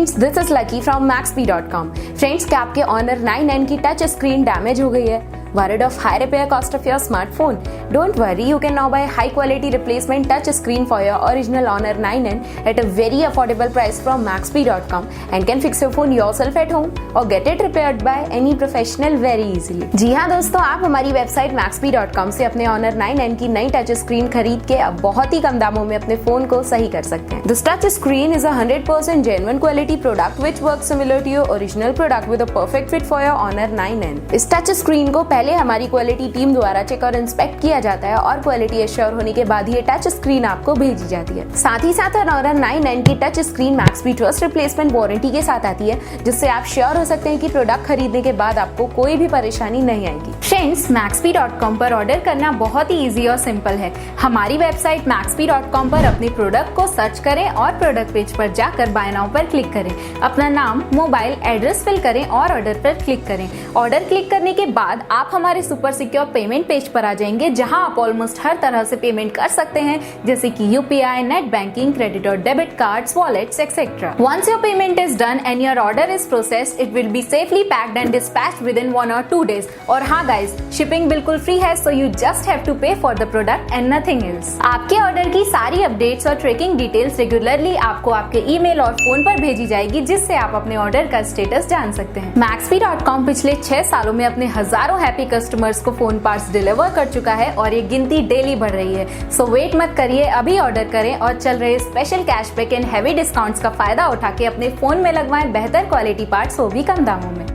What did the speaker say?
Friends, this is lucky from Maxbhi.com। Friends, क्या आपके Honor 9N की टच स्क्रीन डैमेज हो गई है? Worried of high repair cost of your smartphone? Don't worry, you can now buy high quality replacement touch screen for your original Honor 9N at a very affordable price from Maxbhi.com and can fix your phone yourself at home or get it repaired by any professional very easily। जी हाँ दोस्तों, आप हमारी website Maxbhi.com से अपने Honor 9N की नई touch screen खरीद के अब बहुत ही कम दामों में अपने फोन को सही कर सकते हैं। This touch screen is a 100% genuine quality product which works similar to your original product with a perfect fit for your Honor 9N। इस टच स्क्रीन को पहले हमारी क्वालिटी टीम द्वारा चेक और इंस्पेक्ट किया जाता है और क्वालिटी एश्योर होने के बाद ये टच स्क्रीन आपको भेजी जाती है। साथ ही साथ Honor 9N की touch screen Maxbhi trust replacement warranty के साथ आती है, जिससे आप श्योर हो सकते हैं कि प्रोडक्ट खरीदने के बाद आपको कोई भी परेशानी नहीं आएगी। फ्रेंड्स, Maxbhi.com पर ऑर्डर करना बहुत ही इजी और सिंपल है। हमारी वेबसाइट Maxbhi.com पर अपने प्रोडक्ट को सर्च करें और प्रोडक्ट पेज पर जाकर बाय नाउ पर क्लिक करें। अपना नाम, मोबाइल, एड्रेस फिल करें और ऑर्डर पर क्लिक करें। ऑर्डर क्लिक करने के बाद आप हमारे सुपर सिक्योर पेमेंट पेज पर आ जाएंगे, जहां आप ऑलमोस्ट हर तरह से पेमेंट कर सकते हैं, जैसे कि यूपीआई, नेट बैंकिंग, क्रेडिट और debit cards, wallets etcetera. Once your payment is done and your order is processed, it will be safely packed and dispatched within 1 or 2 days। और हाँ गाइस, शिपिंग बिल्कुल free है, so you just have to pay for the product and nothing else. आपके order की सारी updates और tracking details regularly आपको आपके ईमेल और फोन पर भेजी जाएगी, जिससे आप अपने ऑर्डर का स्टेटस जान सकते हैं। Maxbhi.com पिछले 6 सालों में अपने हजारों हैप्पी कस्टमर्स को फोन पार्ट्स डिलीवर कर चुका है और ये गिनती डेली बढ़ रही है। सो वेट मत करिए, अभी ऑर्डर करें और चल रहे special cashback and heavy discounts का फायदा उठा के अपने फोन में लगवाएं बेहतर क्वालिटी पार्ट्स, वो भी कम दामों में।